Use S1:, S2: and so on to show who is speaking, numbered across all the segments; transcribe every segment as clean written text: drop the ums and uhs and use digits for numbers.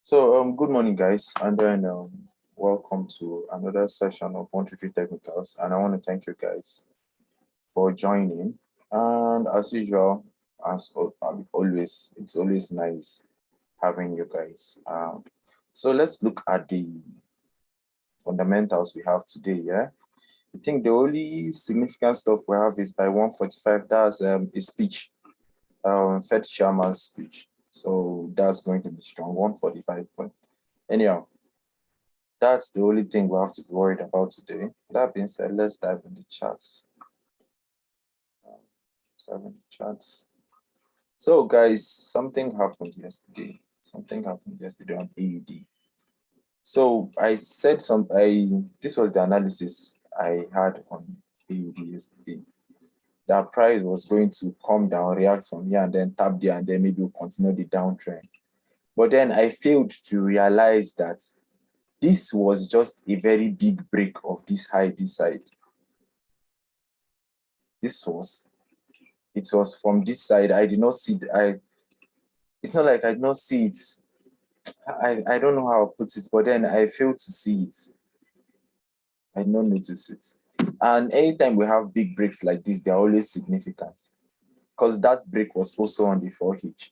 S1: Good morning, guys, and then welcome to another session of 123 Technicals. And I want to thank you guys for joining. And as usual, always, it's always nice having you guys. So let's look at the fundamentals we have today. Yeah, I think the only significant stuff we have is by 145. That's a speech, Fed chairman's speech. So that's going to be strong 145 point. Anyhow, that's the only thing we have to be worried about today. That being said, let's dive into charts. So, guys, something happened yesterday. Something happened yesterday on AUD. So I said this was the analysis I had on AUD yesterday. That price was going to come down, react from here, and then tap there, and then maybe we'll continue the downtrend. But then I failed to realize that this was just a very big break of this high this side. It was from this side. I did not see it's not like I did not see it. I don't know how to put it, but then I failed to see it. I did not notice it. And anytime we have big breaks like this, they're always significant. Because that break was also on the 4H.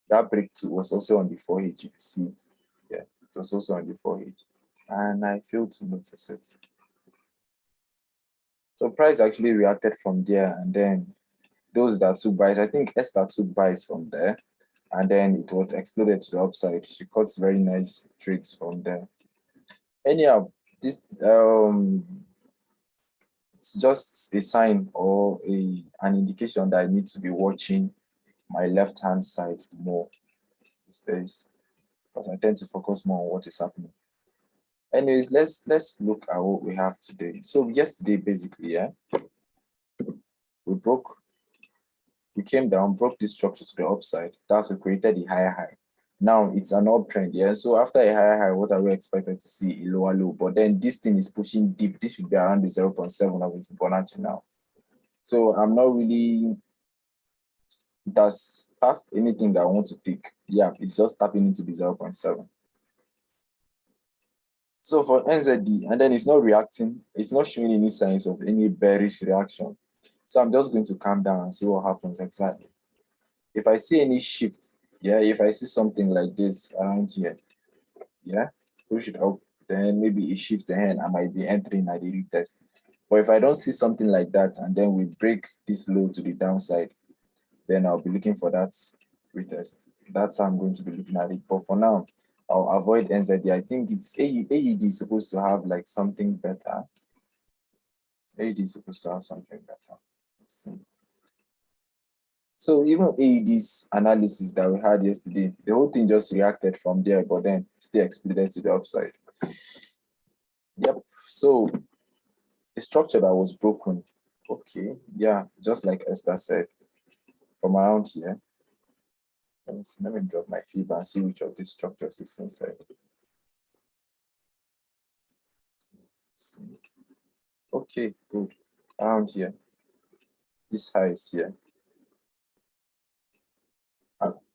S1: That break too was also on the 4H, you see it. Yeah, it was also on the 4H. And I failed to notice it. So price actually reacted from there, and then those that took buys, I think Esther took buys from there, and then it was exploded to the upside. She caught very nice trades from there. Anyhow, this it's just a sign or an indication that I need to be watching my left hand side more these days, because I tend to focus more on what is happening. Anyways, let's look at what we have today. So yesterday, basically, yeah, we came down, broke this structure to the upside. That's what created the higher high. Now it's an uptrend, yeah. So after a higher high, what are we expected to see? A lower low. But then this thing is pushing deep. This should be around the 0.7 of Fibonacci now. So I'm not really that's past anything that I want to pick. Yeah, it's just tapping into the 0.7. So for NZD, and then it's not reacting, it's not showing any signs of any bearish reaction. So I'm just going to calm down and see what happens exactly. If I see any shift, yeah, if I see something like this around here, yeah, push it up, then maybe a shift ahead, I might be entering at the retest. But if I don't see something like that, and then we break this low to the downside, then I'll be looking for that retest. That's how I'm going to be looking at it. But for now, I'll avoid NZD. I think it's AUD is supposed to have like something better. AUD is supposed to have something better. Let's see. So even AUD's analysis that we had yesterday, the whole thing just reacted from there, but then still exploded to the upside. Yep. So the structure that was broken, okay, yeah, just like Esther said, from around here. Let me drop my fever and see which of these structures is inside. Okay, good. Around here. This high is here.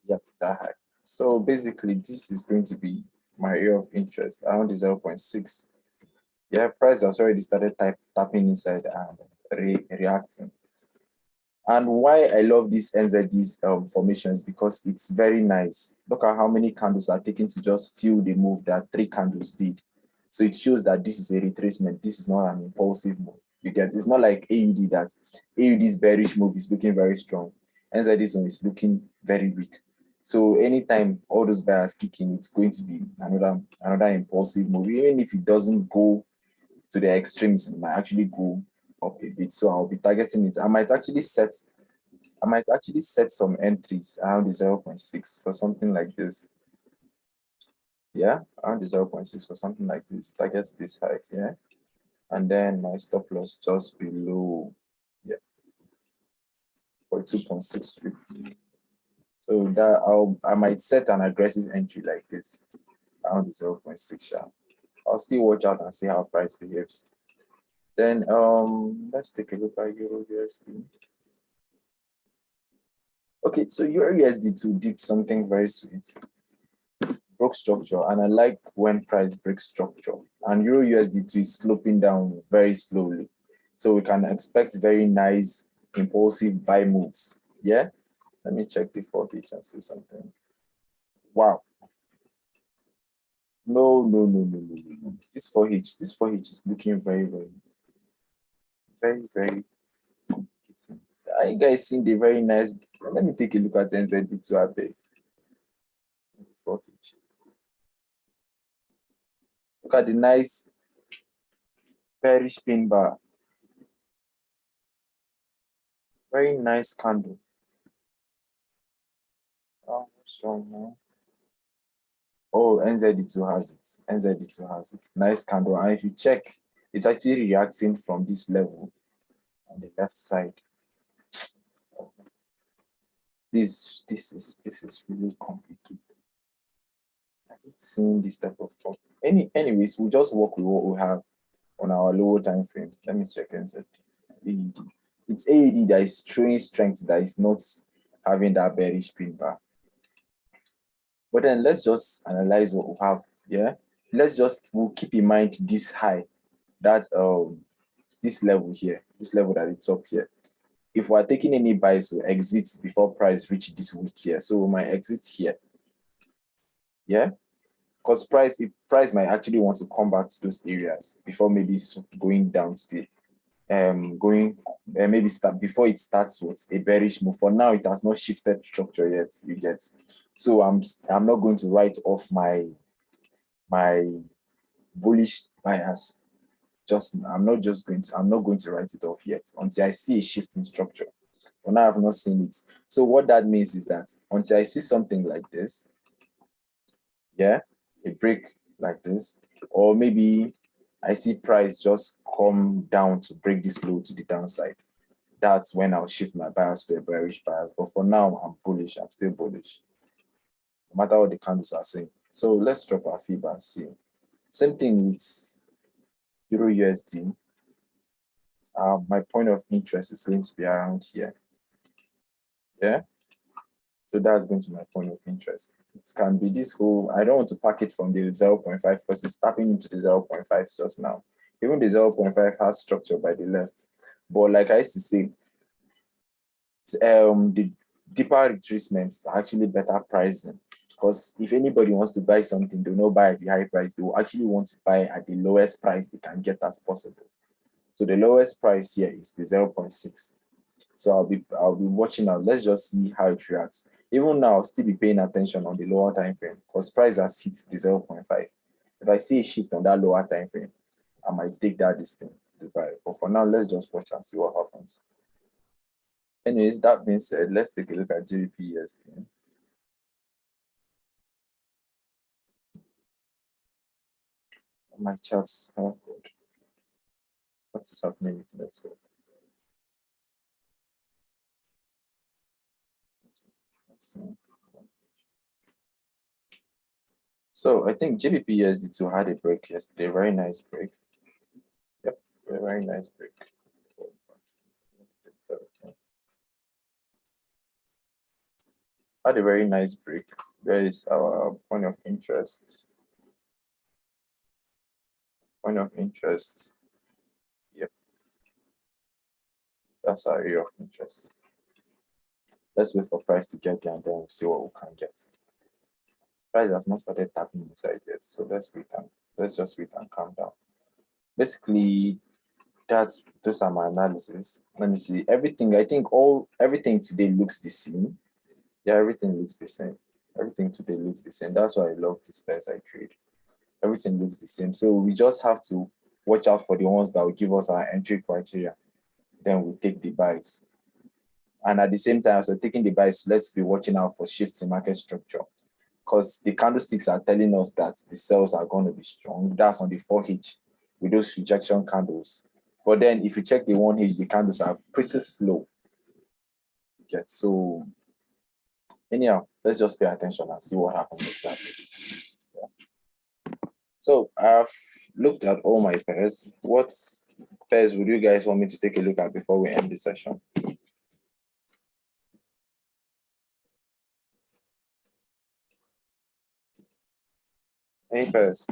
S1: Yep, that high. So basically, this is going to be my area of interest around the 0.6. Yeah, price has already started tapping inside and reacting. And why I love this NZD's formation is because it's very nice. Look at how many candles are taken to just fill the move that 3 candles did. So it shows that this is a retracement. This is not an impulsive move. You get, it's not like AUD that AUD's bearish move is looking very strong. NZD's one is looking very weak. So anytime all those buyers kick in, it's going to be another impulsive move. Even if it doesn't go to the extremes, it might actually go up a bit. So I'll be targeting it. I might actually set some entries around the 0.6 for something like this. Yeah, around the 0.6 for something like this. Targets this high here. And then my stop loss just below, yeah, for 2.63. So that I might set an aggressive entry like this around the 0.6. Yeah. I'll still watch out and see how price behaves. Then let's take a look at Euro USD. Okay, so Euro USD2 did something very sweet. block structure, and I like when price breaks structure. And Euro USD2 is sloping down very slowly. So we can expect very nice impulsive buy moves. Yeah. Let me check the 4H and see something. Wow. No. This 4H is looking very complicated. Are you guys seeing the very nice? Let me take a look at NZD2 a bit. 4H. Look at the nice bearish pin bar. Very nice candle. Oh, so man. Oh, NZD2 has it. NZD2 has it. Nice candle. And if you check, it's actually reacting from this level on the left side. This is really complicated. I hate seeing this type of stuff. Anyways, we'll just work with what we have on our lower time frame. Let me check NZD. AED. It's AED that is showing strength, that is not having that bearish pin bar. But then let's just analyze what we have. Yeah, we'll keep in mind this high, that this level here, this level at the top here. If we're taking any buys, we'll exit before price reach this week here. So we might exit here. Yeah, because price might actually want to come back to those areas before maybe going down to the maybe start before it starts with a bearish move. For now, it has not shifted structure yet. You get. So I'm not going to write off my bullish bias. I'm not going to write it off yet until I see a shift in structure. For now, I've not seen it. So what that means is that until I see something like this, yeah, a break like this, or maybe I see price just come down to break this low to the downside, that's when I'll shift my bias to a bearish bias. But for now, I'm bullish. I'm still bullish, no matter what the candles are saying. So let's drop our FIBA and see. Same thing with Euro USD. My point of interest is going to be around here. Yeah. So that's going to be my point of interest. It can be this whole, I don't want to pack it from the 0.5 because it's tapping into the 0.5 just now. Even the 0.5 has structure by the left. But like I used to say, the deeper retracements are actually better pricing. Because if anybody wants to buy something, they'll not buy at the high price. They will actually want to buy at the lowest price they can get as possible. So the lowest price here is the 0.6. So I'll be watching out. Let's just see how it reacts. Even now, I'll still be paying attention on the lower time frame because price has hit the 0.5. If I see a shift on that lower time frame, I might take that distance to buy. But for now, let's just watch and see what happens. Anyways, that being said, let's take a look at GBP USD. My charts are good. What is happening with the network? Let's see. So I think GBP USD2 had a break yesterday, very nice break. Yep, very nice break. Had a very nice break. There is our point of interest. Point of interest. Yep. That's our area of interest. Let's wait for price to get there and then we'll see what we can get. Price has not started tapping inside yet, so let's just wait and calm down. Basically, those are my analysis. Let me see. Everything, I think everything today looks the same. Yeah, everything looks the same. Everything today looks the same. That's why I love this pairs I trade. Everything looks the same. So we just have to watch out for the ones that will give us our entry criteria. Then we'll take the buys. And at the same time, as we're taking the buys, let's be watching out for shifts in market structure. Because the candlesticks are telling us that the sells are going to be strong. That's on the 4H with those rejection candles. But then if you check the 1H, the candles are pretty slow. Okay, so anyhow, let's just pay attention and see what happens exactly. Yeah. So I've looked at all my pairs. What pairs would you guys want me to take a look at before we end the session? Any pairs?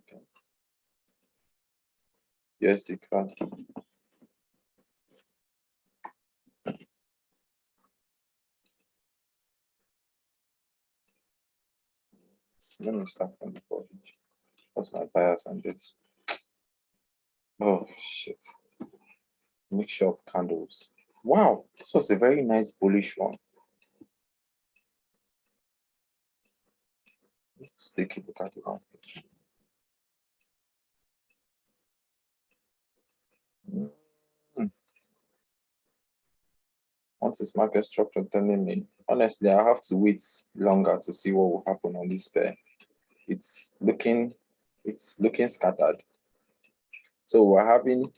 S1: Okay. USD CAD. Let me start from the 4H. What's my bias on this? Oh shit. Mixture of candles. Wow, this was a very nice bullish one. Let's take a look at the 1H. Once this market structure telling me, honestly, I have to wait longer to see what will happen on this pair. It's looking scattered. So we're having,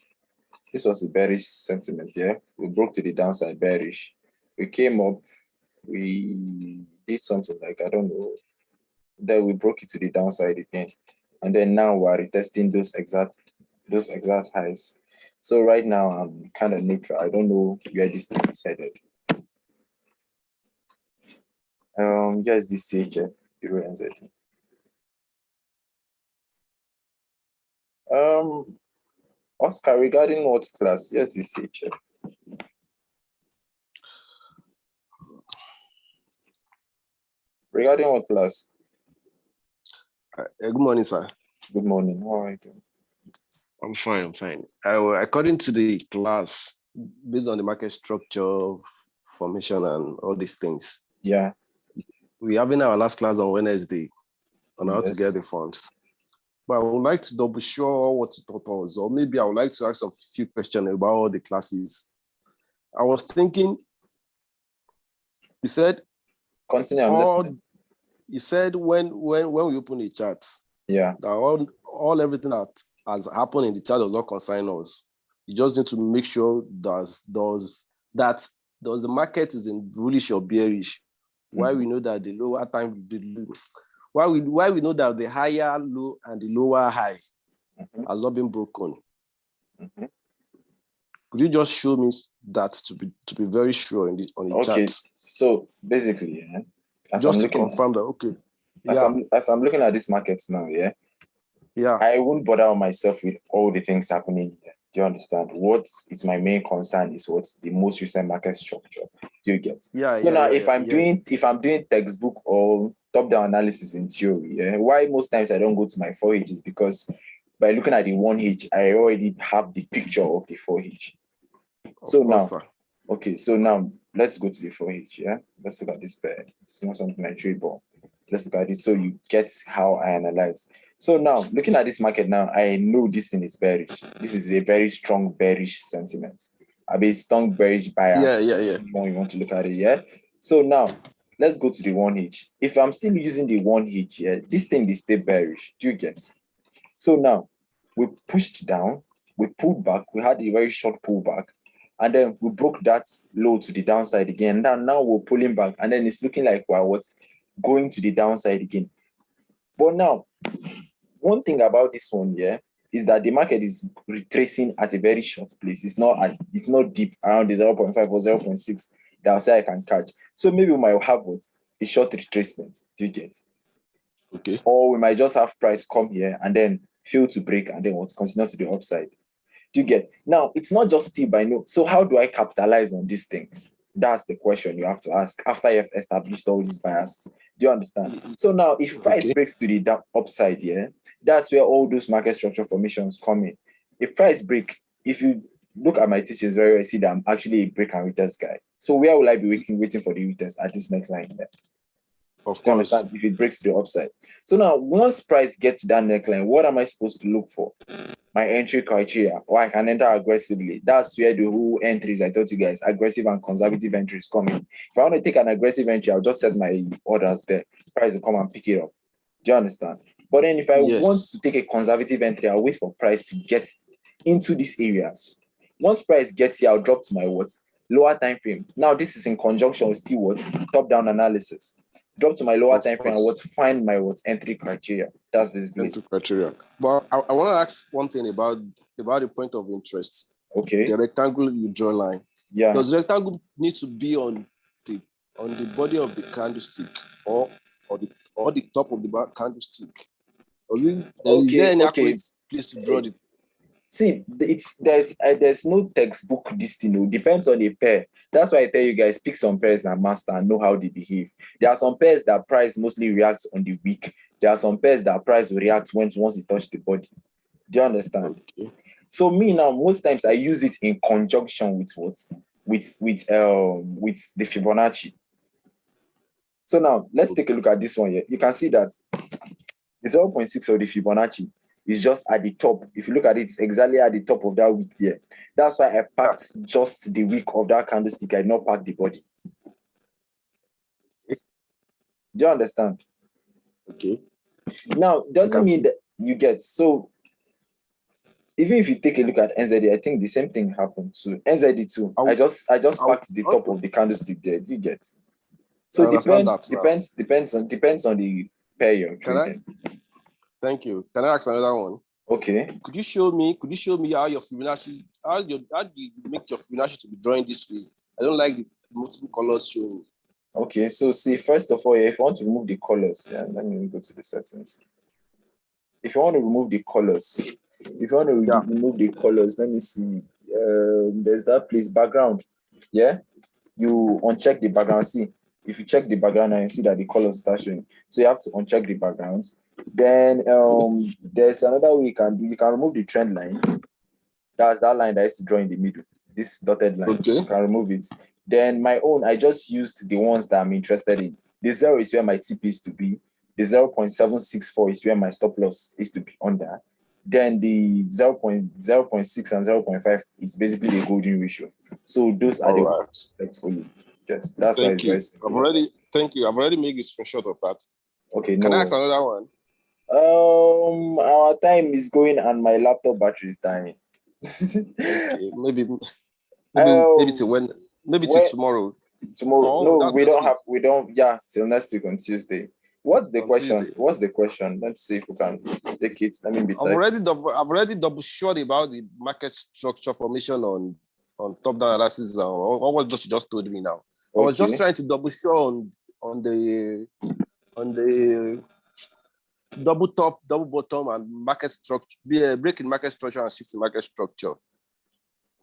S1: this was a bearish sentiment, yeah. We broke to the downside bearish. We came up, we did something like, I don't know, then we broke it to the downside again. And then now we're retesting those exact highs. So right now I'm kind of neutral. I don't know where this thing is headed. Yes, this CHF, Euro NZ. Oscar, regarding what class? Yes, this CHF. Regarding what class?
S2: Good morning, sir.
S1: Good morning. How are you doing?
S2: I'm fine. According to the class, based on the market structure, formation, and all these things,
S1: Yeah.
S2: we're having our last class on Wednesday on how to
S1: Yes.
S2: get the funds. But I would like to double sure what you thought was, or maybe I would like to ask a few questions about all the classes. I was thinking, you said,
S1: Continue, I'm listening.
S2: you said when we open the chart,
S1: Yeah.
S2: that everything that has happened in the chart does not concern us. You just need to make sure does the market is in bullish or bearish. Why we know that the lower time, why we know that the higher low and the lower high has not been broken. Could you just show me that to be very sure on the chart?
S1: So basically,
S2: just to confirm that, okay.
S1: As I'm looking at this market now,
S2: yeah,
S1: I won't bother myself with all the things happening here. Do you understand? What is my main concern is what's the most recent market structure. Do you get? If I'm doing textbook or top-down analysis in theory, why most times I don't go to my 4H is because by looking at the 1H, I already have the picture of the 4H. So now let's go to the 4H. Yeah, let's look at this pair. It's not something I trade, but let's look at it so you get how I analyze. So now, looking at this market now, I know this thing is bearish. This is a very strong bearish sentiment. I mean, strong bearish bias.
S2: Yeah.
S1: When you want to look at it, yeah. So now, let's go to the 1H. If I'm still using the 1H, this thing is still bearish. Do you get? So now, we pushed down, we pulled back, we had a very short pullback, and then we broke that low to the downside again. Now we're pulling back, and then it's looking like we're going to the downside again. But now, one thing about this one, is that the market is retracing at a very short place. It's not deep around the 0.5 or 0.6 that I'll say I can catch. So maybe we might have a short retracement. Do you get?
S2: Okay.
S1: Or we might just have price come here and then fail to break and then continue to the upside. Do you get? Now, it's not just still by no. So how do I capitalize on these things? That's the question you have to ask after you've established all these biases. Do you understand? So now, if price breaks to the upside, that's where all those market structure formations come in. If price break, if you look at my teachings very well, see that I'm actually a break and retest guy. So where will I be waiting for the retest at this next line there?
S2: Of course.
S1: If it breaks to the upside. So now, once price gets to that neckline, what am I supposed to look for? My entry criteria, or I can enter aggressively. That's where the whole entries, I told you guys, aggressive and conservative entries come in. If I want to take an aggressive entry, I'll just set my orders there. Price will come and pick it up. Do you understand? But then if I want to take a conservative entry, I'll wait for price to get into these areas. Once price gets here, I'll drop to my lower time frame. Now, this is in conjunction with still top-down analysis. drop to my lower
S2: Of
S1: time frame, and
S2: course.
S1: find my entry criteria. That's basically it.
S2: Entry criteria. But I want to ask one thing about the point of interest.
S1: Okay.
S2: The rectangle you draw line.
S1: Yeah.
S2: Does the rectangle need to be on the body of the candlestick or the top of the candlestick? Is there any accurate place to draw it?
S1: See, there's no textbook this thing. Depends on the pair. That's why I tell you guys, pick some pairs and master and know how they behave. There are some pairs that price mostly reacts on the week. There are some pairs that price will react once it touch the body. Do you understand?
S2: Okay.
S1: So me now, most times I use it in conjunction with what? With the Fibonacci. So now let's take a look at this one here. You can see that the 0.6 of the Fibonacci is just at the top. If you look at it, it's exactly at the top of that wick there. That's why I packed just the wick of that candlestick. I did not pack the body. Do you understand?
S2: Okay.
S1: Now, doesn't mean that you get. So, even if you take a look at NZD, I think the same thing happened to NZD too. I just packed the top of the candlestick there. You get. So it depends on the pair you're trading.
S2: Thank you. Can I ask another one?
S1: Okay.
S2: Could you show me how your Fibonacci, how do you make your Fibonacci to be drawing this way? I don't like the multiple colors showing.
S1: Okay, so see, first of all, if you want to remove the colors, let me go to the settings. If you want to remove the colors, remove the colors, let me see. There's that place, background. Yeah, you uncheck the background. See, if you check the background and you see that the colors start showing, so you have to uncheck the backgrounds. Then there's another way you can do. You can remove the trend line. That's that line that I used to draw in the middle. This dotted line.
S2: Okay.
S1: You can remove it. Then my own, I just used the ones that I'm interested in. The 0 is where my TP is to be. The 0.764 is where my stop loss is to be under. Then the 0.6 and 0.5 is basically the golden ratio. So those are the ones for you. Yes, that's why it's very simple.
S2: Thank you. I've already made a screenshot of that.
S1: Okay,
S2: Can I ask another one?
S1: Our time is going and my laptop battery is dying.
S2: Okay, maybe till tomorrow.
S1: No, we don't. Yeah, till next week on Tuesday. What's the question? Tuesday. What's the question? Let's see if we can take it. Let me be.
S2: I've already double sure about the market structure formation on top down analysis. Or what you just told me now. Okay. I was just trying to double sure on the double top, double bottom, and market structure, breaking market structure and shifting market structure.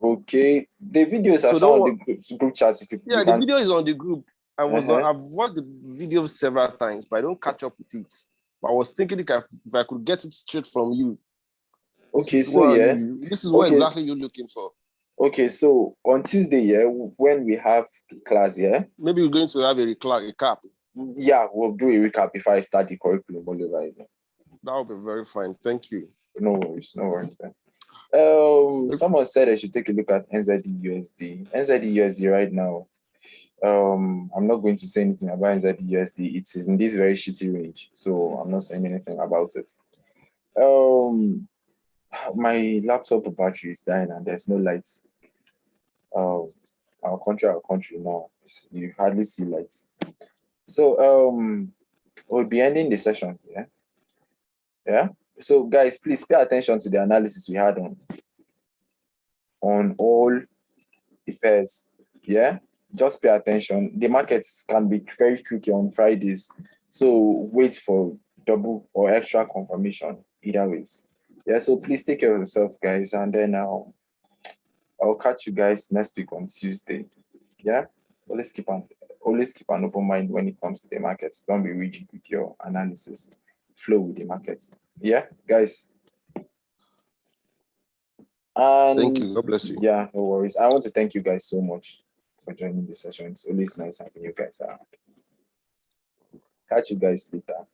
S1: Okay, the videos are on the group chat.
S2: The video is on the group. I've watched the video several times, but I don't catch up with it. But I was thinking if I could get it straight from you.
S1: Okay,
S2: this is what exactly you're looking for.
S1: Okay, so on Tuesday, when we have class,
S2: maybe we're going to have a recap.
S1: Yeah, we'll do a recap if I start the curriculum all over again.
S2: That would be very fine. Thank you.
S1: No worries. Someone said I should take a look at NZD-USD. NZD-USD right now. I'm not going to say anything about NZD-USD. It is in this very shitty range, so I'm not saying anything about it. My laptop battery is dying and there's no lights. Our country now, you hardly see lights. So we'll be ending the session. Yeah. So guys, please pay attention to the analysis we had on all the pairs. Yeah, just pay attention. The markets can be very tricky on Fridays, so wait for double or extra confirmation either ways. Yeah, so please take care of yourself, guys, and then I'll catch you guys next week on Tuesday. Yeah, always keep an open mind when it comes to the markets. Don't be rigid with your analysis. Flow with the markets. Yeah, guys. And
S2: thank you. God bless you.
S1: Yeah, no worries. I want to thank you guys so much for joining the session. It's always nice having you guys around. Catch you guys later.